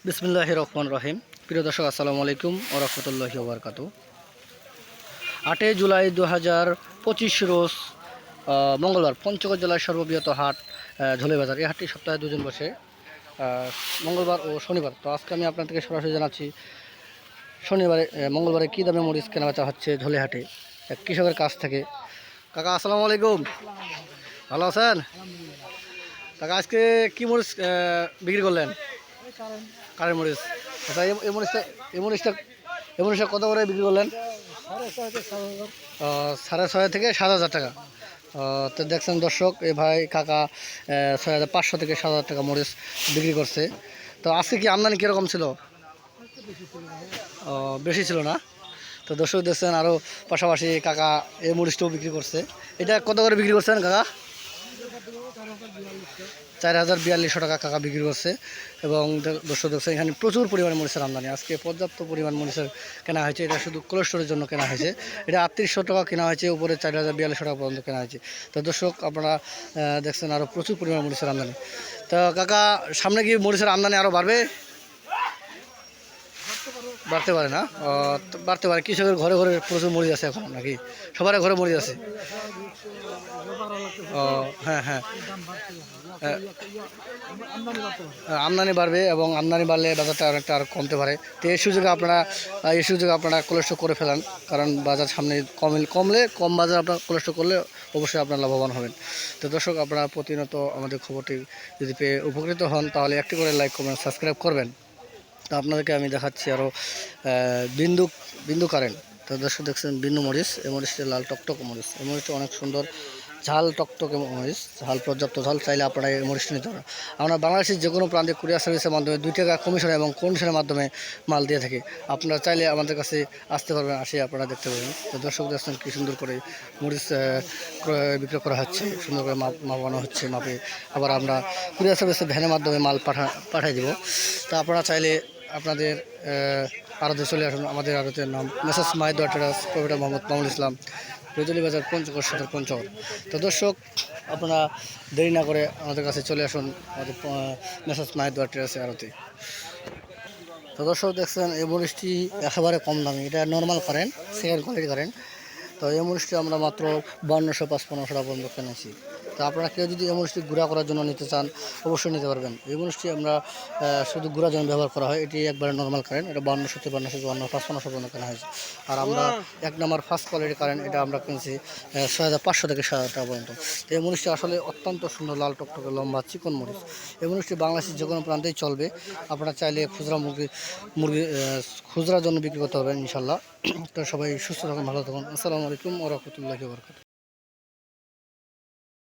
বিসমিল্লাহির রহমানির রহিম। প্রিয় দর্শক, আসসালামু আলাইকুম ওয়া রাহমাতুল্লাহি ওয়া বারাকাতুহু। 8 জুলাই 2025 রোজ মঙ্গলবার পঞ্চগড় জেলার সর্ববৃহৎ হাট ঝোলে বাজার। এই হাটটি সপ্তাহে দুদিন বসে, মঙ্গলবার ও শনিবার। তো আজকে আমি আপনাদেরকে সরাসরি জানাচ্ছি মঙ্গলবারে কী দামে মরিচ কেনাবেচা হচ্ছে ঝোলে হাটে এক কৃষকের কাছ থেকে। কাকা আসসালামু আলাইকুম, ভালো আছেন? কাকা আজকে কী মরিচ বিক্রি করলেন? কারের মরিচ। আচ্ছা, এই মরিচটা কত করে বিক্রি করলেন? 6,500 থেকে 7,000 টাকা। তো দেখছেন দর্শক, এই ভাই কাকা 6,500 থেকে 7,000 টাকা মরিচ বিক্রি করছে। তো আজকে কি আমদানি কীরকম ছিল? বেশি ছিল না? তো দর্শক দেখছেন, আরও পাশাপাশি কাকা এই মরিচটাও বিক্রি করছে। এটা কত করে বিক্রি করছেন কাকা? 4,042 টাকা কাকা বিক্রি করছে। এবং দর্শক দেখছেন, এখানে প্রচুর পরিমাণে মরিচের আমদানি। আজকে পর্যাপ্ত পরিমাণ মরিচের কেনা হয়েছে। এটা শুধু কোল্ড স্টোরের জন্য কেনা হয়েছে। এটা 3800 টাকা কেনা হয়েছে, উপরে 4,042 টাকা পর্যন্ত কেনা হয়েছে। তো দর্শক আপনারা দেখছেন, আরও প্রচুর পরিমাণ মরিচের আমদানি। তো কাকা, সামনে কি মরিচের আমদানি আরও বাড়বে? বাড়তে পারে না? বাড়তে পারে। কৃষকের ঘরে ঘরে প্রচুর মরিচ আছে এখন, নাকি সবার ঘরে মরিচ আছে? ও হ্যাঁ হ্যাঁ, আমদানি বাড়বে এবং আমদানি বাড়লে বাজারটা অনেকটা আর কমতে পারে। তো এই সুযোগে আপনারা কোল্ড স্টোর করে ফেলান, কারণ বাজার সামনে কমলে কম বাজার আপনার কোল্ড স্টোর করলে অবশ্যই আপনারা লাভবান হবেন। তো দর্শক, আপনারা প্রতিনিয়ত আমাদের খবরটি যদি পেয়ে উপকৃত হন, তাহলে একটি করে লাইক কমেন্ট সাবস্ক্রাইব করবেন। তো আপনাদেরকে আমি দেখাচ্ছি আরও বিন্দু কারেন্ট। তো দর্শক দেখছেন বিন্দু মরিচ। এই মরিচটা লাল টকটক মরিচ। এই মরিচটা অনেক সুন্দর ঝাল টকটকে মরিচ, পর্যাপ্ত ঝাল। চাইলে আপনারা এই মরিচটা নিতে পারেন। আমরা বাংলাদেশের যে কোনো প্রান্তে কুরিয়ার সার্ভিসের মাধ্যমে 2 টাকা কমিশন এবং কন্ডিশনের মাধ্যমে মাল দিয়ে থাকি। আপনারা চাইলে আমাদের কাছে আসতে পারবেন, আসে আপনারা দেখতে পাবেন। তো দর্শক দেখছেন কী সুন্দর করে মরিচ বিক্রয় করা হচ্ছে, সুন্দর করে মাপানো হচ্ছে। মাপে আবার আমরা কুরিয়ার সার্ভিসের ভ্যানের মাধ্যমে মাল পাঠিয়ে দেব। তো আপনারা চাইলে আপনাদের আড়তে চলে আসুন। আমাদের আড়তের নাম messrs Mahid traders, professor Mohammad Mamul Islam, Betuli Bazar, Panchagarh সদর, পঞ্চগড়। তো দর্শক, আপনারা দেরি না করে আমাদের কাছে চলে আসুন, আমাদের মেসার্স মাহিদ ট্রেডার্সের আড়তে। তো দর্শক দেখছেন, এই মরিচটি একেবারে কম দামি। এটা normal current, second quality current. তো এই মরিচটি আমরা মাত্র 5255 টাকা পর্যন্ত কিনেছি। তো আপনারা কেউ যদি এই মরিচটি গুঁড়া করার জন্য নিতে চান, অবশ্যই নিতে পারবেন। এই মরিচটি আমরা শুধু গুঁড়ার জন্য ব্যবহার করা হয়। এটি একবারে নর্মাল কারেন্ট। এটা 5255 পর্যন্ত কেনা হয়েছে। আর আমরা 1 নম্বর ফার্স্ট কোয়ালিটি কারেন্ট, এটা আমরা কিনছি 6,500 থেকে 7,000 টাকা পর্যন্ত। তো এই মরিচটি আসলে অত্যন্ত সুন্দর, লাল টকটকে লম্বা চিকন মরিচ। এই মরিচটি বাংলাদেশের যে কোনো প্রান্তেই চলবে। আপনারা চাইলে খুচরার জন্য বিক্রি করতে পারবেন ইনশাল্লাহ। তো সবাই সুস্থ থাকুন, ভালো থাকুন। আসসালামু আলাইকুম ওয়া রাহমাতুল্লাহি ওয়া বারাকাতুহু।